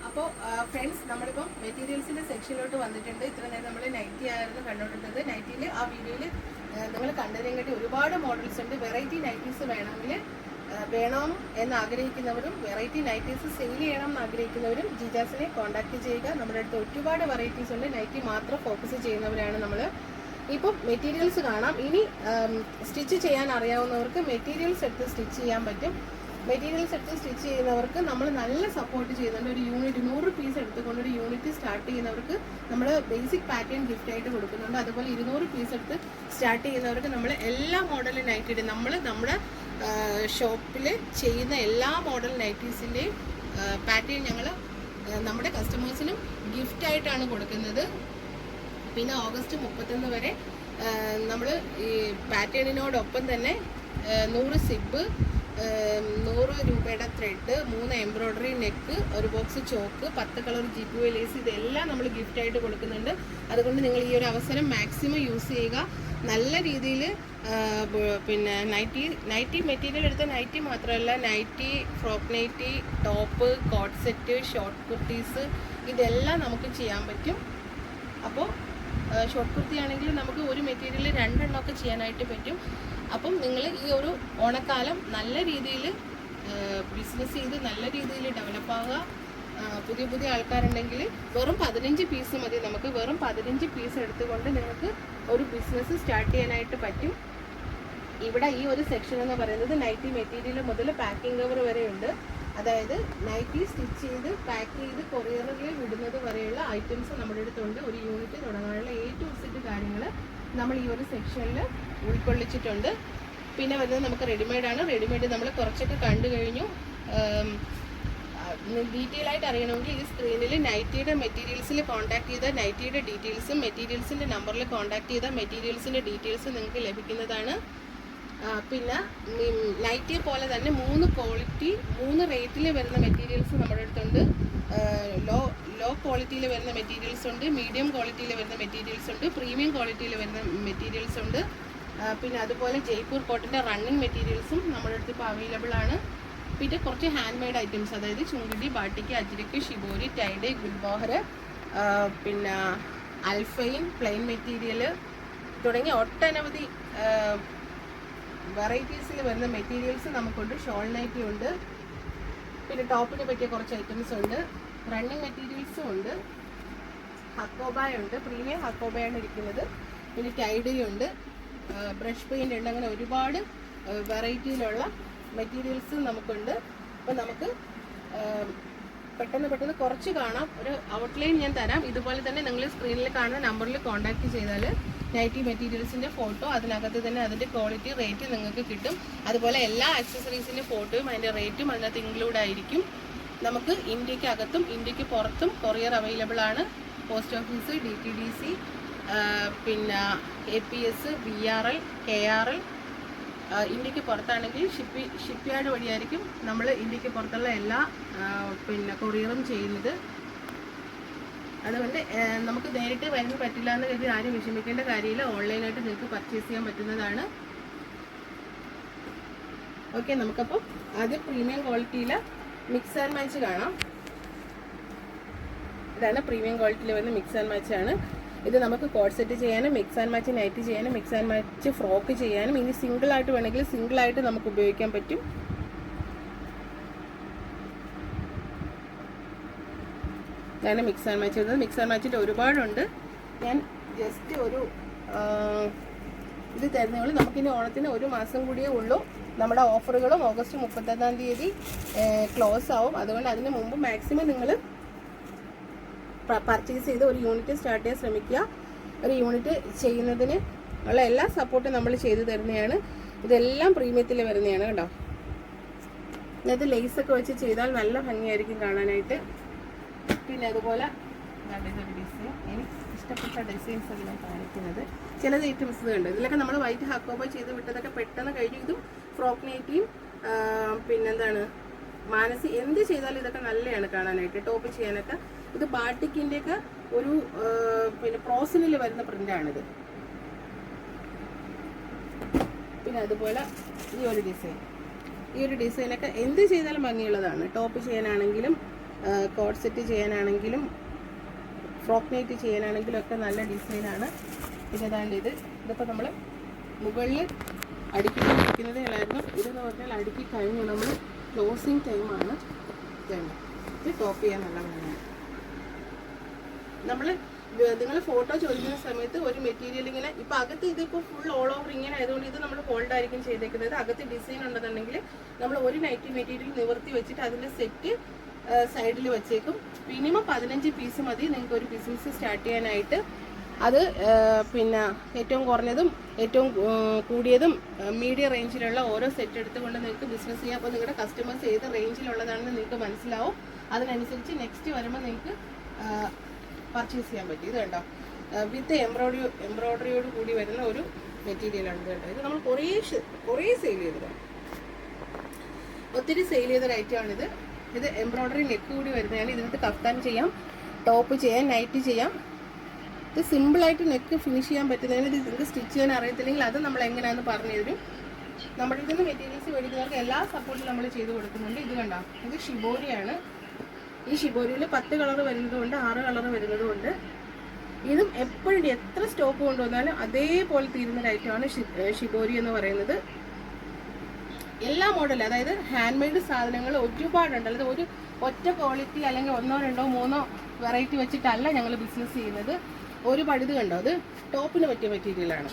അപ്പോൾ ഫ്രണ്ട്സ്, നമ്മളിപ്പോൾ മെറ്റീരിയൽസിൻ്റെ സെക്ഷനിലോട്ട് വന്നിട്ടുണ്ട്. ഇത്ര നേരം നമ്മൾ നൈറ്റി ആയിരുന്നു കണ്ടുകൊണ്ടിരുന്നത്. നൈറ്റിയിൽ ആ വീഡിയോയിൽ നിങ്ങൾ കണ്ടതിനും കാട്ടി ഒരുപാട് മോഡൽസ് ഉണ്ട്. വെറൈറ്റി നൈറ്റീസ് വേണം എന്ന് ആഗ്രഹിക്കുന്നവരും വെറൈറ്റി നൈറ്റീസ് സെയിൽ ചെയ്യണം എന്ന് ആഗ്രഹിക്കുന്നവരും ജിജാസിനെ കോൺടാക്ട് ചെയ്യുക. നമ്മുടെ അടുത്ത് ഒരുപാട് വെറൈറ്റീസ് ഉണ്ട്. നൈറ്റി മാത്രം ഫോക്കസ് ചെയ്യുന്നവരാണ് നമ്മൾ. ഇപ്പം മെറ്റീരിയൽസ് കാണാം. ഇനി സ്റ്റിച്ച് ചെയ്യാൻ അറിയാവുന്നവർക്ക് മെറ്റീരിയൽസ് എടുത്ത് സ്റ്റിച്ച് ചെയ്യാൻ പറ്റും. മെറ്റീരിയൽസ് എടുത്ത് സ്റ്റിച്ച് ചെയ്യുന്നവർക്ക് നമ്മൾ നല്ല സപ്പോർട്ട് ചെയ്യുന്നുണ്ട്. ഒരു യൂണിറ്റ് 100 പീസ് എടുത്തുകൊണ്ട് ഒരു യൂണിറ്റ് സ്റ്റാർട്ട് ചെയ്യുന്നവർക്ക് നമ്മൾ ബേസിക് പാറ്റേൺ ഗിഫ്റ്റ് ആയിട്ട് കൊടുക്കുന്നുണ്ട്. അതുപോലെ 200 പീസ് എടുത്ത് സ്റ്റാർട്ട് ചെയ്യുന്നവർക്ക് നമ്മൾ എല്ലാ മോഡൽ നൈറ്റിയുടെ നമ്മുടെ ഷോപ്പിൽ ചെയ്യുന്ന എല്ലാ മോഡൽ നൈറ്റീസിൻ്റെയും പാറ്റേൺ ഞങ്ങൾ നമ്മുടെ കസ്റ്റമേഴ്സിനും ഗിഫ്റ്റായിട്ടാണ് കൊടുക്കുന്നത്. പിന്നെ ഓഗസ്റ്റ് 31 വരെ നമ്മൾ ഈ പാറ്റേണിനോടൊപ്പം തന്നെ 100 സിബ്, 100 രൂപയുടെ ത്രെഡ്, 3 എംബ്രോയ്ഡറി നെക്ക്, ഒരു box chalk, 10 colour GPO lace, ഇതെല്ലാം നമ്മൾ ഗിഫ്റ്റായിട്ട് കൊടുക്കുന്നുണ്ട്. അതുകൊണ്ട് നിങ്ങൾ ഈ ഒരു അവസരം മാക്സിമം യൂസ് ചെയ്യുക. നല്ല രീതിയിൽ പിന്നെ നൈറ്റി മെറ്റീരിയൽ എടുത്ത നൈറ്റി മാത്രമല്ല, nighty, frock nighty, top, coat set, short kurtis, ഇതെല്ലാം നമുക്ക് ചെയ്യാൻ പറ്റും. അപ്പോൾ ഷോർട്ട് കുർത്തി ആണെങ്കിൽ നമുക്ക് ഒരു മെറ്റീരിയൽ 2 എണ്ണമൊക്കെ ചെയ്യാനായിട്ട് പറ്റും. അപ്പം നിങ്ങൾ ഈ ഒരു ഓണക്കാലം നല്ല രീതിയിൽ ബിസിനസ് ചെയ്ത് നല്ല രീതിയിൽ ഡെവലപ്പാകുക. പുതിയ ആൾക്കാരുണ്ടെങ്കിൽ വെറും 15 പീസ് മതി. നമുക്ക് വെറും 15 പീസ് എടുത്തുകൊണ്ട് നിങ്ങൾക്ക് ഒരു ബിസിനസ് സ്റ്റാർട്ട് ചെയ്യാനായിട്ട് പറ്റും. ഇവിടെ ഈ ഒരു സെക്ഷൻ എന്ന് പറയുന്നത് നൈറ്റി മെറ്റീരിയൽ മുതൽ പാക്കിംഗ് കവർ വരെ ഉണ്ട്. അതായത് നൈറ്റി സ്റ്റിച്ച് ചെയ്ത് പാക്ക് ചെയ്ത് കൊറിയറിൽ വിടുന്നത് വരെയുള്ള ഐറ്റംസ് നമ്മുടെ അടുത്തുണ്ട്. ഒരു യൂണിറ്റ് തുടങ്ങാനുള്ള A to Z കാര്യങ്ങൾ നമ്മൾ ഈ ഒരു സെക്ഷനിൽ ഉൾക്കൊള്ളിച്ചിട്ടുണ്ട്. പിന്നെ വരുന്നത് നമുക്ക് റെഡിമെയ്ഡാണ്. റെഡിമെയ്ഡ് നമ്മൾ കുറച്ചൊക്കെ കണ്ടു കഴിഞ്ഞു. ഡീറ്റെയിൽ ആയിട്ട് അറിയണമെങ്കിൽ ഈ സ്ക്രീനിൽ നൈറ്റിയുടെ മെറ്റീരിയൽസിൽ കോൺടാക്ട് ചെയ്താൽ നൈറ്റിയുടെ ഡീറ്റെയിൽസും മെറ്റീരിയൽസിൻ്റെ നമ്പറിൽ കോൺടാക്ട് ചെയ്താൽ മെറ്റീരിയൽസിൻ്റെ ഡീറ്റെയിൽസ് നിങ്ങൾക്ക് ലഭിക്കുന്നതാണ്. പിന്നെ നൈറ്റിയെ പോലെ തന്നെ 3 ക്വാളിറ്റി 3 റേറ്റിൽ വരുന്ന മെറ്റീരിയൽസ് നമ്മുടെ അടുത്തുണ്ട്. ലോ ക്വാളിറ്റിയിൽ വരുന്ന മെറ്റീരിയൽസ് ഉണ്ട്, മീഡിയം ക്വാളിറ്റിയിൽ വരുന്ന മെറ്റീരിയൽസ് ഉണ്ട്, പ്രീമിയം ക്വാളിറ്റിയിൽ വരുന്ന മെറ്റീരിയൽസ് ഉണ്ട്. പിന്നെ അതുപോലെ ജയ്പൂർ കോട്ടൻ്റെ റണ്ണിങ് മെറ്റീരിയൽസും നമ്മുടെ അടുത്ത് ഇപ്പോൾ അവൈലബിൾ ആണ്. പിന്നെ കുറച്ച് ഹാൻഡ് മെയ്ഡ് ഐറ്റംസ്, അതായത് ചുങ്കിടി, ബാട്ടിക്ക്, അജ്രക്ക്, ഷിബോരി, ടൈഡ്, ഗുൽബോഹർ, പിന്നെ അൽഫൈൻ, പ്ലെയിൻ മെറ്റീരിയൽ തുടങ്ങിയ ഒട്ടനവധി വെറൈറ്റീസിൽ വരുന്ന മെറ്റീരിയൽസ് നമുക്കുണ്ട്. ഷോൾ നൈറ്റി ഉണ്ട്. പിന്നെ ടോപ്പിന് പറ്റിയ കുറച്ച് ഐറ്റംസ് ഉണ്ട്. റണ്ണിങ് മെറ്റീരിയൽസും ഉണ്ട്. ഹക്കോബായ ഉണ്ട്, പ്രീമിയം ഹക്കോബയാണ് ഇരിക്കുന്നത്. പിന്നെ ടൈഡയുണ്ട്, ബ്രഷ് പെയിൻ്റ് ഉണ്ട്. അങ്ങനെ ഒരുപാട് വെറൈറ്റിയിലുള്ള മെറ്റീരിയൽസ് നമുക്കുണ്ട്. അപ്പോൾ നമുക്ക് പെട്ടെന്ന് കുറച്ച് കാണാം. ഒരു ഔട്ട്ലൈൻ ഞാൻ തരാം. ഇതുപോലെ തന്നെ നിങ്ങൾ സ്ക്രീനിൽ കാണുന്ന നമ്പറിൽ കോൺടാക്ട് ചെയ്താൽ നൈറ്റി മെറ്റീരിയൽസിൻ്റെ ഫോട്ടോ, അതിനകത്ത് തന്നെ അതിൻ്റെ ക്വാളിറ്റി, റേറ്റ് നിങ്ങൾക്ക് കിട്ടും. അതുപോലെ എല്ലാ ആക്സസറീസിൻ്റെ ഫോട്ടോയും അതിൻ്റെ റേറ്റും അതിനകത്ത് ഇൻക്ലൂഡ് ആയിരിക്കും. നമുക്ക് ഇന്ത്യക്ക് അകത്തും ഇന്ത്യക്ക് പുറത്തും കൊറിയർ അവൈലബിൾ ആണ്. പോസ്റ്റ് ഓഫീസ്, DTDC, പിന്നെ APS, VRL, KRL. ഇന്ത്യക്ക് പുറത്താണെങ്കിൽ ഷിപ്പ് യാർഡ് വഴിയായിരിക്കും നമ്മൾ ഇന്ത്യക്ക് പുറത്തുള്ള എല്ലാ പിന്നെ കൊറിയറും ചെയ്യുന്നത്. അതുകൊണ്ട് നമുക്ക് നേരിട്ട് വരാൻ പറ്റില്ല എന്ന് കരുതി ആരും വിഷമിക്കേണ്ട കാര്യമില്ല. ഓൺലൈനായിട്ട് നിങ്ങൾക്ക് പർച്ചേസ് ചെയ്യാൻ പറ്റുന്നതാണ്. ഓക്കെ, നമുക്കപ്പോൾ ആദ്യം പ്രീമിയം ക്വാളിറ്റിയിൽ മിക്സ് ആൻഡ് മാച്ച് കാണാം. ഇതാണ് പ്രീമിയം ക്വാളിറ്റിയിൽ വരുന്ന മിക്സ് ആൻഡ് മാച്ച് ആണ്. ഇത് നമുക്ക് കോഡ് സെറ്റ് ചെയ്യാനും മിക്സ് ആൻഡ് മാച്ച് നൈറ്റ് ചെയ്യാനും മിക്സ് ആൻഡ് മാച്ച് ഫ്രോക്ക് ചെയ്യാനും ഇനി സിംഗിളായിട്ട് വേണമെങ്കിൽ സിംഗിളായിട്ട് നമുക്ക് ഉപയോഗിക്കാൻ പറ്റും. ഇതാണ് മിക്സ് ആൻഡ് മാച്ച് ചെയ്തത്. മിക്സ് ആൻഡ് മാച്ചിൻ്റെ ഒരുപാടുണ്ട്. ഞാൻ ജസ്റ്റ് ഒരു ഇത് തരുന്നേ ഉള്ളൂ. നമുക്കിനി ഓണത്തിന് 1 മാസം കൂടിയേ ഉള്ളൂ. നമ്മുടെ ഓഫറുകളും ഓഗസ്റ്റ് 31-ാം തീയതി ക്ലോസ് ആവും. അതുകൊണ്ട് അതിന് മുമ്പ് മാക്സിമം നിങ്ങൾ പർച്ചേസ് ചെയ്ത് ഒരു യൂണിറ്റ് സ്റ്റാർട്ട് ചെയ്യാൻ ശ്രമിക്കുക. ഒരു യൂണിറ്റ് ചെയ്യുന്നതിന് ഉള്ള എല്ലാ സപ്പോർട്ടും നമ്മൾ ചെയ്തു തരുന്നതാണ്. ഇതെല്ലാം പ്രീമിയത്തിൽ വരുന്നതാണ് കേട്ടോ. ഇതിനകത്ത് ലേസൊക്കെ വെച്ച് ചെയ്താൽ നല്ല ഭംഗിയായിരിക്കും കാണാനായിട്ട്. പിന്നെ അതുപോലെ ഇതൊരു ഡിസൈൻ, എനിക്ക് ഇഷ്ടപ്പെട്ട ഡിസൈൻസ് ആണ് ഞാൻ കാണിക്കുന്നത്. ചിലത് ഐറ്റംസ് കണ്ട് ഇതിലൊക്കെ നമ്മൾ വൈറ്റ് ഹക്കോബ ചെയ്ത് വിട്ടതൊക്കെ പെട്ടെന്ന് കഴിഞ്ഞു. ഇതും ഫ്രോക്ക് നൈറ്റിയും പിന്നെന്താണ് മാനസി എന്ത് ചെയ്താലും ഇതൊക്കെ നല്ലതാണ് കാണാനായിട്ട്, ടോപ്പ് ചെയ്യാനൊക്കെ. ഇത് ബാട്ടിക്കിൻ്റെയൊക്കെ ഒരു പിന്നെ പ്രോസിനിൽ വരുന്ന പ്രിൻ്റാണിത്. പിന്നെ അതുപോലെ ഈ ഒരു ഡിസൈനൊക്കെ എന്ത് ചെയ്താലും ഭംഗിയുള്ളതാണ്. ടോപ്പ് ചെയ്യാനാണെങ്കിലും കോഡ് സെറ്റ് ചെയ്യാനാണെങ്കിലും ഫ്രോക്ക് നൈറ്റ് ചെയ്യാനാണെങ്കിലും ഒക്കെ നല്ല ഡിസൈനാണ്. പിന്നെ ഏതാണ്ട് ഇതിപ്പോൾ നമ്മൾ മുകളിൽ അടുക്കിക്കൊണ്ടിരിക്കുന്നതേ ഉള്ളായിരുന്നു. ഇതെന്ന് പറഞ്ഞാൽ അടുക്കി കഴിഞ്ഞു, നമ്മൾ ക്ലോസിങ് ടൈമാണ്. ഇത് ടോപ്പ് ചെയ്യാൻ നല്ല വേണം. നമ്മൾ നിങ്ങൾ ഫോട്ടോ ചോദിക്കുന്ന സമയത്ത് ഒരു മെറ്റീരിയൽ ഇങ്ങനെ ഇപ്പം അകത്ത് ഇതിപ്പോൾ ഫുൾ ഓൾ ഓവർ ഇങ്ങനെ ആയതുകൊണ്ട് ഇത് നമ്മൾ ഹോൾഡ് ആയിരിക്കും ചെയ്തേക്കുന്നത്. അകത്ത് ഡിസൈൻ ഉണ്ടെന്നുണ്ടെങ്കിൽ നമ്മൾ ഒരു നൈറ്റി മെറ്റീരിയൽ നിവർത്തി വെച്ചിട്ട് അതിൻ്റെ സെറ്റ് സൈഡിൽ വെച്ചേക്കും. മിനിമം 15 പീസ് മതി നിങ്ങൾക്ക് ഒരു ബിസിനസ് സ്റ്റാർട്ട് ചെയ്യാനായിട്ട്. അത് പിന്നെ ഏറ്റവും കുറഞ്ഞതും ഏറ്റവും കൂടിയതും മീഡിയം റേഞ്ചിലുള്ള ഓരോ സെറ്റ് എടുത്തുകൊണ്ട് നിങ്ങൾക്ക് ബിസിനസ് ചെയ്യാം. അപ്പോൾ നിങ്ങളുടെ കസ്റ്റമേഴ്സ് ഏത് റേഞ്ചിലുള്ളതാണെന്ന് നിങ്ങൾക്ക് മനസ്സിലാവും. അതിനനുസരിച്ച് നെക്സ്റ്റ് വരുമ്പോൾ നിങ്ങൾക്ക് പർച്ചേസ് ചെയ്യാൻ പറ്റും. ഇത് കണ്ടോ, വിത്ത് എംബ്രോയ്ഡറിയോട് കൂടി വരുന്ന ഒരു മെറ്റീരിയലാണ് ഇത് കേട്ടോ. ഇത് നമ്മൾ കുറേ സെയിൽ ചെയ്തതാണ്, ഒത്തിരി സെയിൽ ചെയ്തൊരു ഐറ്റമാണിത്. ഇത് എംബ്രോയ്ഡറി നെക്ക് കൂടി വരുന്നതാണ്. ഇതിനകത്ത് കഫ്താൻ ചെയ്യാം, ടോപ്പ് ചെയ്യാം, നൈറ്റ് ചെയ്യാം. ഇത് സിമ്പിളായിട്ട് നെക്ക് ഫിനിഷ് ചെയ്യാൻ പറ്റുന്നതിന് ഇത് നിങ്ങൾക്ക് സ്റ്റിച്ച് ചെയ്യാൻ അറിയത്തില്ലെങ്കിൽ അത് നമ്മൾ എങ്ങനെയാണെന്ന് പറഞ്ഞു തരും. നമ്മുടെ ഇതിൽ നിന്ന് മെറ്റീരിയൽസ് മേടിക്കുന്നവർക്ക് എല്ലാ സപ്പോർട്ടും നമ്മൾ ചെയ്ത് കൊടുക്കുന്നുണ്ട്. ഇത് കണ്ടോ, ഇത് ഷിബോരിയാണ്. ഈ ഷിബോരിയിൽ 10 കളർ വരുന്നതുകൊണ്ട് 6 കളർ വരുന്നതുകൊണ്ട് ഇതും എപ്പോഴും എത്ര സ്റ്റോക്ക് കൊണ്ടുവന്നാലും അതേപോലെ തീരുന്നൊരു ഐറ്റമാണ് ഷിബോരി എന്ന് പറയുന്നത്. എല്ലാ മോഡലും, അതായത് ഹാൻഡ് മെയ്ഡ് സാധനങ്ങൾ ഒരുപാടുണ്ട്. അല്ലാതെ ഒരു ഒറ്റ ക്വാളിറ്റി അല്ലെങ്കിൽ 1, 2, 3 വെറൈറ്റി വെച്ചിട്ടല്ല ഞങ്ങൾ ബിസിനസ് ചെയ്യുന്നത്. ഒരു പഴുത് കണ്ടോ, അത് ടോപ്പിന് പറ്റിയ മെറ്റീരിയലാണ്.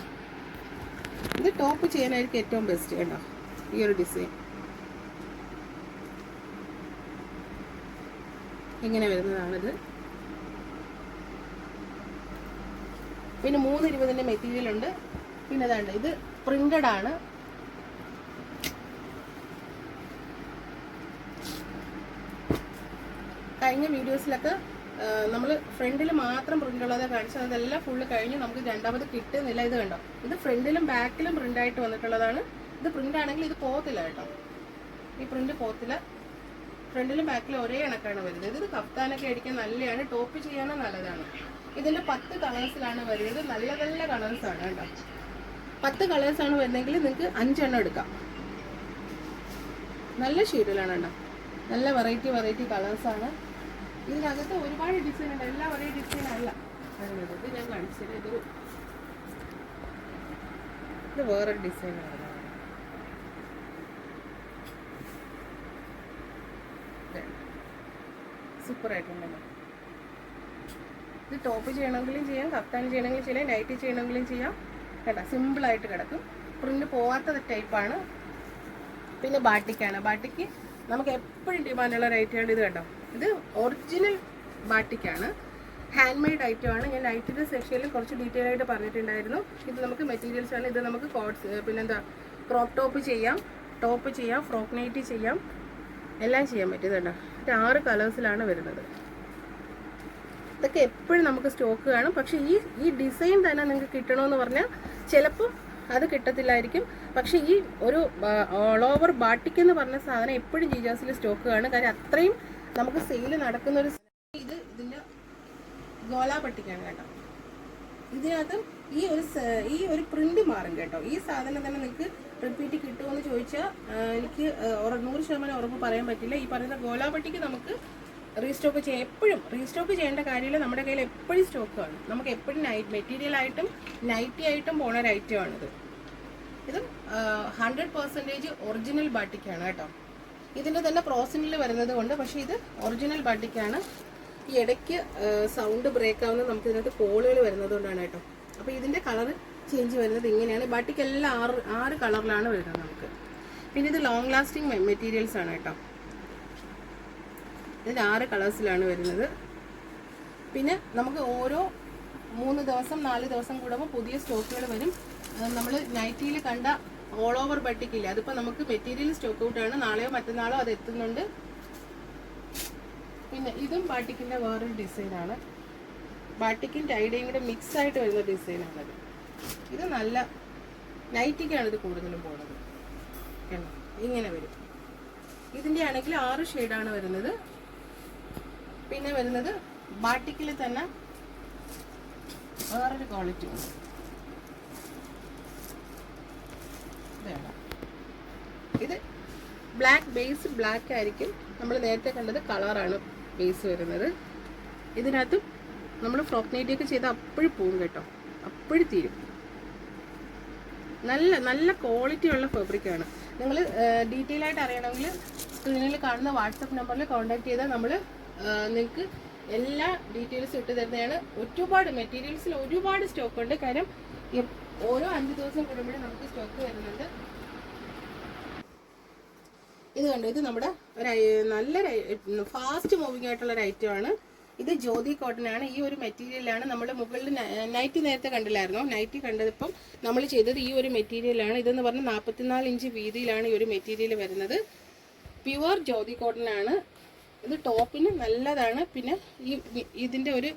ഇത് ടോപ്പ് ചെയ്യാനായിരിക്കും ഏറ്റവും ബെസ്റ്റ്. കണ്ടോ ഈ ഒരു ഡിസൈൻ ഇങ്ങനെ വരുന്നതാണിത്. പിന്നെ 320 മെറ്റീരിയൽ ഉണ്ട്. പിന്നെ അതാണ്ട് ഇത് പ്രിന്റഡ് ആണ്. കഴിഞ്ഞ വീഡിയോസിലൊക്കെ നമ്മൾ ഫ്രണ്ടിൽ മാത്രം പ്രിന്റ് ഉള്ളതാണ് കാണിച്ചത്. അതെല്ലാം ഫുള്ള് കഴിഞ്ഞ് നമുക്ക് രണ്ടാമത് കിട്ടുന്നില്ല. ഇത് കണ്ടോ, ഇത് ഫ്രണ്ടിലും ബാക്കിലും പ്രിന്റായിട്ട് വന്നിട്ടുള്ളതാണ്. ഇത് പ്രിന്റ് ആണെങ്കിൽ ഇത് പോകത്തില്ല കേട്ടോ, ഈ പ്രിന്റ് പോകത്തില്ല. ഫ്രണ്ടിലും ബാക്കിലും ഒരേ കണക്കാണ് വരുന്നത്. ഇത് കഫ്താനൊക്കെ അടിക്കാൻ നല്ലതാണ്, ടോപ്പ് ചെയ്യാനും നല്ലതാണ്. ഇതിൻ്റെ 10 കളേഴ്സിലാണ് വരുന്നത്. നല്ല നല്ല കളേഴ്സാണ് കേട്ടോ. 10 കളേഴ്സാണ് വരുന്നതെങ്കിൽ നിങ്ങൾക്ക് 5 എണ്ണം എടുക്കാം. നല്ല ഷെയ്ഡിലാണ് കേട്ടോ, നല്ല വെറൈറ്റി കളേഴ്സാണ്. ഇതിനകത്ത് ഒരുപാട് ഡിസൈൻ ഉണ്ട്, എല്ലാ ഒരേ ഡിസൈൻ അല്ല വരുന്നത്. ഇത് ഞാൻ കാണിച്ചത് ഇത് വേറൊരു ഡിസൈനാണ്. സൂപ്പറായിട്ടുണ്ടല്ലോ. ഇത് ടോപ്പ് ചെയ്യണമെങ്കിലും ചെയ്യാം, കഫ്താൻ ചെയ്യണമെങ്കിലും ചെയ്യാം, നൈറ്റി ചെയ്യണമെങ്കിലും ചെയ്യാം കേട്ടോ. സിമ്പിളായിട്ട് കിടക്കും, പ്രിന്റ് പോവാത്ത ടൈപ്പാണ്. പിന്നെ ബാട്ടിക്കാണ്. ബാട്ടിക്ക് നമുക്ക് എപ്പോഴും ഡിമാൻഡുള്ള ഒരു ഐറ്റമാണ്. ഇത് കേട്ടോ, ഇത് ഒറിജിനൽ ബാട്ടിക്കാണ്, ഹാൻഡ് മെയ്ഡ് ഐറ്റമാണ്. ഞാൻ നൈറ്റിൻ്റെ സെക്ഷനിൽ കുറച്ച് ഡീറ്റെയിൽ ആയിട്ട് പറഞ്ഞിട്ടുണ്ടായിരുന്നു. ഇത് നമുക്ക് മെറ്റീരിയൽസ് ആണ്. ഇത് നമുക്ക് കോട്ട്സ് പിന്നെന്താ ക്രോപ്പ് ടോപ്പ് ചെയ്യാം, ഫ്രോക്ക് നൈറ്റി ചെയ്യാം, എല്ലാം ചെയ്യാൻ പറ്റും. കേട്ടോ, ഇത് 6 കളേഴ്സിലാണ് വരുന്നത്. ഇതൊക്കെ എപ്പോഴും നമുക്ക് സ്റ്റോക്ക് കാണും. പക്ഷേ ഈ ഡിസൈൻ തന്നെ നിങ്ങൾക്ക് കിട്ടണമെന്ന് പറഞ്ഞാൽ ചിലപ്പോൾ അത് കിട്ടത്തില്ലായിരിക്കും. പക്ഷേ ഈ ഒരു ഓൾ ഓവർ ബാട്ടിക് എന്ന് പറഞ്ഞ സാധനം എപ്പോഴും ജിജാസിൽ സ്റ്റോക്ക് കാണും. കാര്യം അത്രയും നമുക്ക് സെയിൽ നടക്കുന്ന ഒരു ഇതിൻ്റെ ഗോലാപട്ടിക്കാണ് കേട്ടോ. ഇതിനകത്ത് ഈ ഒരു പ്രിന്റ് മാറും കേട്ടോ. ഈ സാധനം തന്നെ നിങ്ങൾക്ക് റിപ്പീറ്റ് കിട്ടുമെന്ന് ചോദിച്ചാൽ എനിക്ക് 100% ഉറപ്പ് പറയാൻ പറ്റില്ല. ഈ പറയുന്ന ഗോലാപട്ടിക്ക് നമുക്ക് റീസ്റ്റോക്ക് ചെയ്യാം. എപ്പോഴും റീസ്റ്റോക്ക് ചെയ്യേണ്ട കാര്യമില്ല, നമ്മുടെ കയ്യിൽ എപ്പോഴും സ്റ്റോക്ക് കാണും. നമുക്ക് എപ്പോഴും മെറ്റീരിയൽ ആയിട്ടും നൈറ്റി ആയിട്ടും പോണ ഒരു ഐറ്റമാണിത്. ഇത് 100% ഒറിജിനൽ ബാട്ടിക്കാണ് കേട്ടോ. ഇതിൻ്റെ തന്നെ പ്രോസിനിൽ വരുന്നത് കൊണ്ട്, പക്ഷേ ഇത് ഒറിജിനൽ ബാട്ടിക്കാണ്. ഈ ഇടയ്ക്ക് സൗണ്ട് ബ്രേക്ക് ആവുന്നത് നമുക്ക് ഇതിനകത്ത് കോളുകൾ വരുന്നത് കൊണ്ടാണ് കേട്ടോ. അപ്പോൾ ഇതിൻ്റെ കളർ ചേഞ്ച് വരുന്നത് ഇങ്ങനെയാണ്. ബാട്ടിക്കെല്ലാം 6 കളറിലാണ് വരുന്നത് നമുക്ക്. പിന്നെ ഇത് ലോങ് ലാസ്റ്റിംഗ് മെറ്റീരിയൽസ് ആണ് കേട്ടോ. ഇതിന് 6 കളേഴ്സിലാണ് വരുന്നത്. പിന്നെ നമുക്ക് ഓരോ 3 ദിവസം 4 ദിവസം കൂടുമ്പോൾ പുതിയ സ്റ്റോക്കുകൾ വരും. നമ്മൾ നൈറ്റിയിൽ കണ്ട ഓൾ ഓവർ ബട്ടിക്കില്ല, അതിപ്പോൾ നമുക്ക് മെറ്റീരിയൽ സ്റ്റോക്ക് ഔട്ടാണ്. നാളെയോ മറ്റന്നാളോ അത് എത്തുന്നുണ്ട്. പിന്നെ ഇതും ബാട്ടിക്കിൻ്റെ വേറൊരു ഡിസൈനാണ്. ബാട്ടിക്കും ടൈഡയും കൂടെ മിക്സ് ആയിട്ട് വരുന്ന ഡിസൈനാണത്. ഇത് നല്ല നൈറ്റിക്കാണ് ഇത് കൂടുതലും പോകുന്നത്. ഇങ്ങനെ വരും. ഇതിൻ്റെ ആണെങ്കിൽ 6 ഷെയ്ഡാണ് വരുന്നത്. പിന്നെ വരുന്നത് ബാട്ടിക്കിൽ തന്നെ വേറൊരു ക്വാളിറ്റി ഉണ്ട്. ഇത് ബ്ലാക്ക് ബേസ് ബ്ലാക്ക് ആയിരിക്കും. നമ്മൾ നേരത്തെ കണ്ടത് കളറാണ്. ബേസ് വരുന്നത്. ഇതിനകത്തും നമ്മൾ ഫ്രോക്ക് നൈറ്റിയൊക്കെ ചെയ്താൽ അപ്പോഴും പോകും കേട്ടോ, അപ്പോഴും തീരും. നല്ല നല്ല ക്വാളിറ്റി ഉള്ള ഫാബ്രിക്കാണ്. നിങ്ങൾ ഡീറ്റെയിൽ ആയിട്ട് അറിയണമെങ്കിൽ സ്ക്രീനിൽ കാണുന്ന വാട്സപ്പ് നമ്പറിൽ കോൺടാക്ട് ചെയ്താൽ നമ്മൾ നിങ്ങൾക്ക് എല്ലാ ഡീറ്റെയിൽസും ഇട്ട് തരുന്നതാണ്. ഒരുപാട് മെറ്റീരിയൽസിൽ ഒരുപാട് സ്റ്റോക്ക് ഉണ്ട്. കാര്യം ഓരോ 5 ദിവസം കൂടുമ്പോഴും നമുക്ക് സ്റ്റോക്ക് വരുന്നുണ്ട്. ഇത് കണ്ടു, ഇത് നമ്മുടെ നല്ലൊരു ഫാസ്റ്റ് മൂവിങ് ആയിട്ടുള്ള ഒരു ഐറ്റമാണ്. ഇത് ജ്യോതി കോട്ടൺ ആണ്. ഈ ഒരു മെറ്റീരിയലാണ് നമ്മൾ മുകളിൽ നൈറ്റി നേരത്തെ കണ്ടില്ലായിരുന്നോ? നൈറ്റി കണ്ടതിപ്പം നമ്മൾ ചെയ്തത് ഈ ഒരു മെറ്റീരിയലാണ്. ഇതെന്ന് പറഞ്ഞാൽ 44 ഇഞ്ച് വീതിയിലാണ് ഈ ഒരു മെറ്റീരിയൽ വരുന്നത്. പ്യുവർ ജ്യോതി കോട്ടൺ ആണ്. ഇത് ടോപ്പിന് നല്ലതാണ്. പിന്നെ ഇതിൻ്റെ ഒരു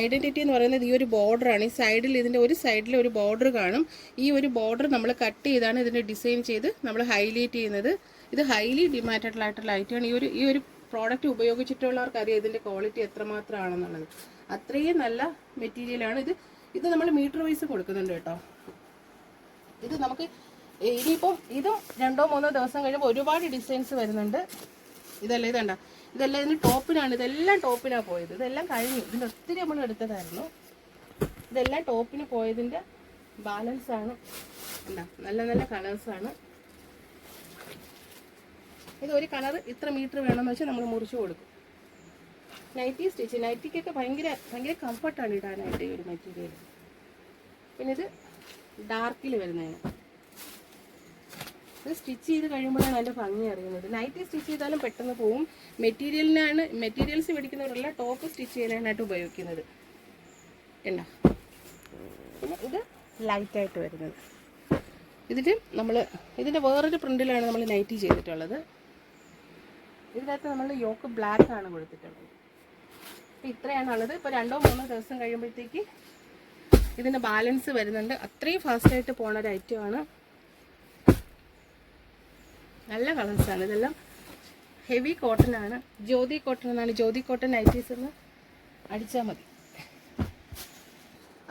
ഐഡൻറ്റിറ്റി എന്ന് പറയുന്നത് ഈ ഒരു ബോർഡറാണ്. ഈ സൈഡിൽ ഇതിൻ്റെ ഒരു സൈഡിൽ ഒരു ബോർഡർ കാണും. ഈ ഒരു ബോർഡർ നമ്മൾ കട്ട് ചെയ്താണ് ഇതിൻ്റെ ഡിസൈൻ ചെയ്ത് നമ്മൾ ഹൈലൈറ്റ് ചെയ്യുന്നത്. ഇത് ഹൈലി ഡിമാൻഡഡ് ആയിട്ടുള്ള ഐറ്റമാണ്. ഈ ഒരു പ്രോഡക്റ്റ് ഉപയോഗിച്ചിട്ടുള്ളവർക്ക് അറിയാം ഇതിൻ്റെ ക്വാളിറ്റി എത്രമാത്രമാണെന്നുള്ളത്. അത്രയും നല്ല മെറ്റീരിയലാണ്. ഇത് നമ്മൾ മീറ്റർ വൈസ് കൊടുക്കുന്നുണ്ട് കേട്ടോ. ഇത് നമുക്ക് ഇനിയിപ്പം ഇതും 2-3 ദിവസം കഴിയുമ്പോൾ ഒരുപാട് ഡിസൈൻസ് വരുന്നുണ്ട്. ഇതല്ല ഇതിന് ടോപ്പിനാണ്. ഇതെല്ലാം ടോപ്പിനാണ് പോയത്. ഇതെല്ലാം കഴിഞ്ഞു. ഇതിൻ്റെ ഒത്തിരി നമ്മൾ എടുത്തതായിരുന്നു. ഇതെല്ലാം ടോപ്പിന് പോയതിൻ്റെ ബാലൻസാണ്. നല്ല നല്ല കളേഴ്സാണ്. ഇത് ഒരു കളർ ഇത്ര മീറ്റർ വേണമെന്ന് വെച്ചാൽ നമ്മൾ മുറിച്ച് കൊടുക്കും. നൈറ്റി സ്റ്റിച്ച്, നൈറ്റിക്കൊക്കെ ഭയങ്കര കംഫർട്ടാണ് ഇടാനായിട്ട് ഈ ഒരു മെറ്റീരിയൽ. പിന്നെ ഇത് ഡാർക്കിൽ വരുന്നതിന് ഇത് സ്റ്റിച്ച് ചെയ്ത് കഴിയുമ്പോഴാണ് അതിൻ്റെ ഭംഗി അറിയുന്നത്. നൈറ്റി സ്റ്റിച്ച് ചെയ്താലും പെട്ടെന്ന് പോവും. മെറ്റീരിയൽസ് മേടിക്കുന്നവരെല്ലാം ടോപ്പ് സ്റ്റിച്ച് ചെയ്യാനായിട്ട് ഉപയോഗിക്കുന്നത്. എന്നാ പിന്നെ ഇത് ലൈറ്റായിട്ട് വരുന്നത്. ഇതിൻ്റെ വേറൊരു പ്രിൻറ്റിലാണ് നമ്മൾ നൈറ്റി ചെയ്തിട്ടുള്ളത്. ഇതിനകത്ത് നമ്മൾ യോക്ക് ബ്ലാക്ക് ആണ് കൊടുത്തിട്ടുള്ളത്. അപ്പോൾ ഇത്രയാണുള്ളത്. ഇപ്പോൾ 2-3 ദിവസം കഴിയുമ്പോഴത്തേക്ക് ഇതിൻ്റെ ബാലൻസ് വരുന്നുണ്ട്. അത്രയും ഫാസ്റ്റായിട്ട് പോണ ഒരു ഐറ്റമാണ്. നല്ല കളേഴ്സാണ്. ഇതെല്ലാം ഹെവി കോട്ടൺ ആണ്. ജ്യോതി കോട്ടൺ എന്നാണ്. ജ്യോതി കോട്ടൺ നൈറ്റീസ് എന്ന് അടിച്ചാൽ മതി.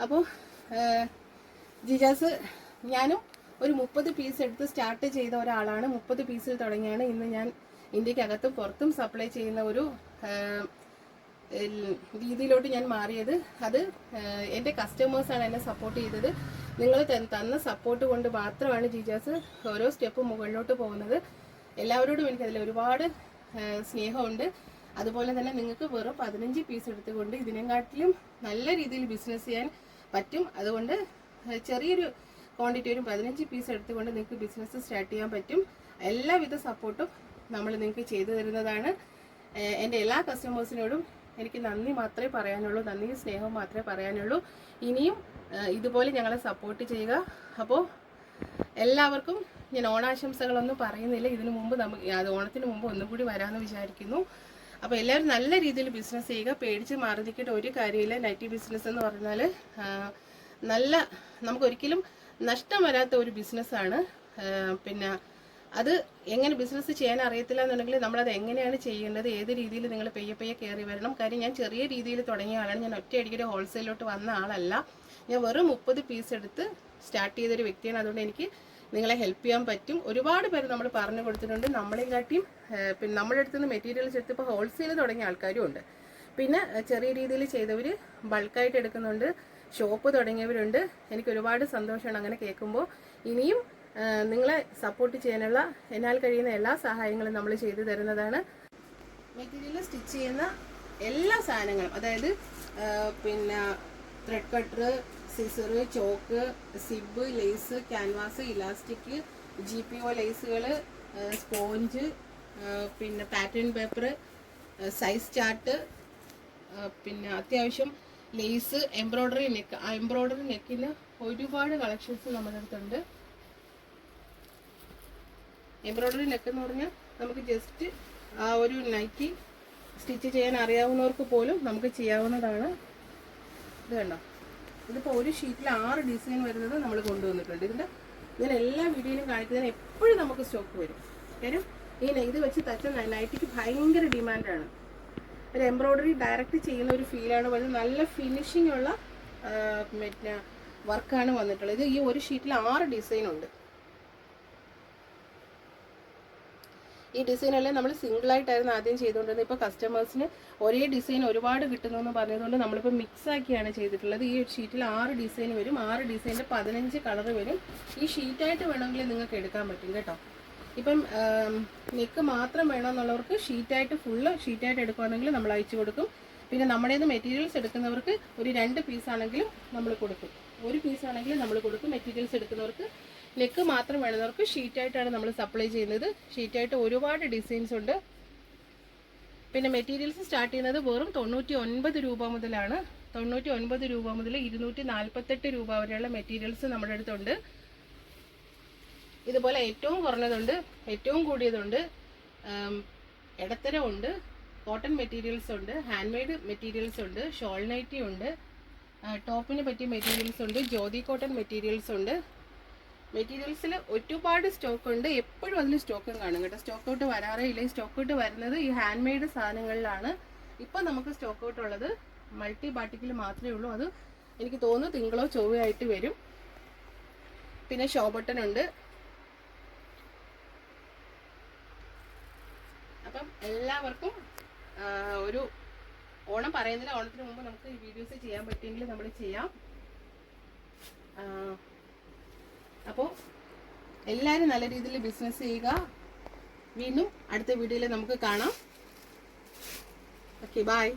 അപ്പോൾ ജിജാസ് ഞാനും ഒരു 30 പീസ് എടുത്ത് സ്റ്റാർട്ട് ചെയ്ത ഒരാളാണ്. 30 പീസിൽ തുടങ്ങിയാണ് ഇന്ന് ഞാൻ ഇന്ത്യക്കകത്തും പുറത്തും സപ്ലൈ ചെയ്യുന്ന ഒരു രീതിയിലോട്ട് ഞാൻ മാറിയത്. അത് എൻ്റെ കസ്റ്റമേഴ്സാണ് എന്നെ സപ്പോർട്ട് ചെയ്തത്. നിങ്ങൾ തന്ന സപ്പോർട്ട് കൊണ്ട് മാത്രമാണ് ജിജാസ് ഓരോ സ്റ്റെപ്പും മുകളിലോട്ട് പോകുന്നത്. എല്ലാവരോടും എനിക്കതിൽ ഒരുപാട് സ്നേഹമുണ്ട്. അതുപോലെ തന്നെ നിങ്ങൾക്ക് വെറും 15 പീസ് എടുത്തുകൊണ്ട് ഇതിനെക്കാട്ടിലും നല്ല രീതിയിൽ ബിസിനസ് ചെയ്യാൻ പറ്റും. അതുകൊണ്ട് ചെറിയൊരു ക്വാണ്ടിറ്റി, ഒരു 15 പീസ് എടുത്തുകൊണ്ട് നിങ്ങൾക്ക് ബിസിനസ് സ്റ്റാർട്ട് ചെയ്യാൻ പറ്റും. എല്ലാവിധ സപ്പോർട്ടും നമ്മൾ നിങ്ങൾക്ക് ചെയ്തു തരുന്നതാണ്. എൻ്റെ എല്ലാ കസ്റ്റമേഴ്സിനോടും എനിക്ക് നന്ദി മാത്രമേ പറയാനുള്ളൂ. നന്ദിയും സ്നേഹവും മാത്രമേ പറയാനുള്ളൂ. ഇനിയും ഇതുപോലെ ഞങ്ങളെ സപ്പോർട്ട് ചെയ്യുക. അപ്പോൾ എല്ലാവർക്കും ഞാൻ ഓണാശംസകളൊന്നും പറയുന്നില്ല. ഇതിനു മുമ്പ് അത് ഓണത്തിന് മുമ്പ് ഒന്നുകൂടി വരാമെന്ന് വിചാരിക്കുന്നു. അപ്പോൾ എല്ലാവരും നല്ല രീതിയിൽ ബിസിനസ് ചെയ്യുക. പേടിച്ച് മാറി നിൽക്കേണ്ട ഒരു കാര്യമില്ല. നൈറ്റി ബിസിനസ് എന്ന് പറഞ്ഞാൽ നമുക്കൊരിക്കലും നഷ്ടം വരാത്ത ഒരു ബിസിനസ്സാണ്. പിന്നെ അത് എങ്ങനെ ബിസിനസ് ചെയ്യാൻ അറിയത്തില്ല എന്നുണ്ടെങ്കിൽ നമ്മളത് എങ്ങനെയാണ് ചെയ്യേണ്ടത്, ഏത് രീതിയിൽ നിങ്ങൾ പയ്യെ കയറി വരണം. കാര്യം ഞാൻ ചെറിയ രീതിയിൽ തുടങ്ങിയ ആളാണ്. ഞാൻ ഒറ്റയടിക്കൊരു ഹോൾസെയിലോട്ട് വന്ന ആളല്ല. ഞാൻ വെറും 30 പീസ് എടുത്ത് സ്റ്റാർട്ട് ചെയ്തൊരു വ്യക്തിയാണ്. അതുകൊണ്ട് എനിക്ക് നിങ്ങളെ ഹെൽപ്പ് ചെയ്യാൻ പറ്റും. ഒരുപാട് പേര് നമ്മൾ പറഞ്ഞു കൊടുത്തിട്ടുണ്ട്. നമ്മളെയും കാട്ടിയും പിന്നെ നമ്മുടെ അടുത്ത് നിന്ന് മെറ്റീരിയൽസ് എടുത്ത് ഇപ്പോൾ ഹോൾസെയിൽ തുടങ്ങിയ ആൾക്കാരും ഉണ്ട്. പിന്നെ ചെറിയ രീതിയിൽ ചെയ്തവർ ബൾക്കായിട്ട് എടുക്കുന്നുണ്ട്. ഷോപ്പ് തുടങ്ങിയവരുണ്ട്. എനിക്ക് ഒരുപാട് സന്തോഷമാണ് അങ്ങനെ കേൾക്കുമ്പോൾ. ഇനിയും നിങ്ങളെ സപ്പോർട്ട് ചെയ്യാനുള്ള എന്നാൽ കഴിയുന്ന എല്ലാ സഹായങ്ങളും നമ്മൾ ചെയ്തു തരുന്നതാണ്. മെറ്റീരിയൽ സ്റ്റിച്ച് ചെയ്യുന്ന എല്ലാ സാധനങ്ങളും, അതായത് പിന്നെ thread cutter, scissor, chalk, zip, lace, canvas, elastic, GPO ലേസുകൾ, സ്പോഞ്ച്, പിന്നെ പാറ്റേൺ പേപ്പർ, സൈസ് ചാർട്ട്, പിന്നെ അത്യാവശ്യം ലേസ്, എംബ്രോയ്ഡറി നെക്കിന് ഒരുപാട് കളക്ഷൻസ് നമ്മുടെ അടുത്തുണ്ട്. എംബ്രോയ്ഡറി നെക്ക് എന്ന് പറഞ്ഞാൽ നമുക്ക് ജസ്റ്റ് ആ ഒരു നൈറ്റി സ്റ്റിച്ച് ചെയ്യാൻ അറിയാവുന്നവർക്ക് പോലും നമുക്ക് ചെയ്യാവുന്നതാണ്. ഇത് കണ്ടോ, ഇതിപ്പോൾ ഒരു ഷീറ്റിൽ 6 ഡിസൈൻ വരുന്നത് നമ്മൾ കൊണ്ടുവന്നിട്ടുണ്ട്. ഞാൻ എല്ലാ വീഡിയോയിലും കാണിക്കുന്നതിന് എപ്പോഴും നമുക്ക് സ്റ്റോക്ക് വരും. കാര്യം ഇത് വെച്ച് തച്ച നൈറ്റിക്ക് ഭയങ്കര ഡിമാൻഡാണ്. ഒരു എംബ്രോയ്ഡറി ഡയറക്റ്റ് ചെയ്യുന്ന ഒരു ഫീലാണ് വരുന്നത്. നല്ല ഫിനിഷിംഗ് ഉള്ള പിന്നെ വർക്കാണ് വന്നിട്ടുള്ളത്. ഇത് ഈ ഒരു ഷീറ്റിൽ 6 ഡിസൈൻ ഉണ്ട്. ഈ ഡിസൈനെല്ലാം നമ്മൾ സിംഗിളായിട്ടായിരുന്നു ആദ്യം ചെയ്തുകൊണ്ടിരുന്നത്. ഇപ്പോൾ കസ്റ്റമേഴ്സിന് ഒരേ ഡിസൈൻ ഒരുപാട് കിട്ടുന്നു പറഞ്ഞതുകൊണ്ട് നമ്മളിപ്പോൾ മിക്സ് ആക്കിയാണ് ചെയ്തിട്ടുള്ളത്. ഈ ഒരു ഷീറ്റിൽ 6 ഡിസൈൻ വരും. 6 ഡിസൈനിൽ 15 കളർ വരും. ഈ ഷീറ്റായിട്ട് വേണമെങ്കിൽ നിങ്ങൾക്ക് എടുക്കാൻ പറ്റും കേട്ടോ. ഇപ്പം നെക്ക് മാത്രം വേണമെന്നുള്ളവർക്ക് ഷീറ്റായിട്ട് ഫുള്ള് ഷീറ്റായിട്ട് എടുക്കുകയാണെങ്കിൽ നമ്മൾ അയച്ചു കൊടുക്കും. പിന്നെ നമ്മുടെ നിന്ന് മെറ്റീരിയൽസ് എടുക്കുന്നവർക്ക് ഒരു 2 പീസാണെങ്കിലും നമ്മൾ കൊടുക്കും. 1 പീസാണെങ്കിലും നമ്മൾ കൊടുക്കും. മെറ്റീരിയൽസ് എടുക്കുന്നവർക്ക് നെക്ക് മാത്രം വേണമെന്നവർക്ക് ഷീറ്റായിട്ടാണ് നമ്മൾ സപ്ലൈ ചെയ്യുന്നത്. ഷീറ്റായിട്ട് ഒരുപാട് ഡിസൈൻസ് ഉണ്ട്. പിന്നെ മെറ്റീരിയൽസ് സ്റ്റാർട്ട് ചെയ്യുന്നത് വെറും 99 രൂപ മുതലാണ്. 99 രൂപ മുതൽ 248 രൂപ വരെയുള്ള മെറ്റീരിയൽസ് നമ്മുടെ അടുത്തുണ്ട്. ഇതുപോലെ ഏറ്റവും കുറഞ്ഞതുണ്ട്, ഏറ്റവും കൂടിയതുണ്ട്, ഇടത്തരമുണ്ട്, കോട്ടൺ മെറ്റീരിയൽസ് ഉണ്ട്, ഹാൻഡ് മെയ്ഡ് മെറ്റീരിയൽസ് ഉണ്ട്, ഷോൾ നൈറ്റി ഉണ്ട്, ടോപ്പിന് പറ്റിയ മെറ്റീരിയൽസ് ഉണ്ട്, ജ്യോതി കോട്ടൺ മെറ്റീരിയൽസ് ഉണ്ട്. മെറ്റീരിയൽസിൽ ഒരുപാട് സ്റ്റോക്ക് ഉണ്ട്. എപ്പോഴും അതിൽ സ്റ്റോക്കും കാണും കേട്ടോ. സ്റ്റോക്ക് ഔട്ട് വരാറേ ഇല്ല. ഈ സ്റ്റോക്ക് ഔട്ട് വരുന്നത് ഈ ഹാൻഡ് മെയ്ഡ് സാധനങ്ങളിലാണ്. ഇപ്പം നമുക്ക് സ്റ്റോക്ക് ഔട്ട് ഉള്ളത് മൾട്ടി ബാട്ടിക്കിൽ മാത്രമേ ഉള്ളൂ. അത് എനിക്ക് തോന്നുന്നു തിങ്കളോ ചൊവ്വയായിട്ട് വരും. പിന്നെ ഷോ ബട്ടൺ ഉണ്ട്. അപ്പം എല്ലാവർക്കും ഒരു ഓണം പറയുന്നില്ല, ഓണത്തിന് മുമ്പ് നമുക്ക് ഈ വീഡിയോസ് ചെയ്യാൻ പറ്റുമെങ്കിൽ നമ്മൾ ചെയ്യാം. അപ്പോൾ എല്ലാവരും നല്ല രീതിയിൽ ബിസിനസ് ചെയ്യുക. വീണ്ടും അടുത്ത വീഡിയോയിൽ നമുക്ക് കാണാം. Okay, by.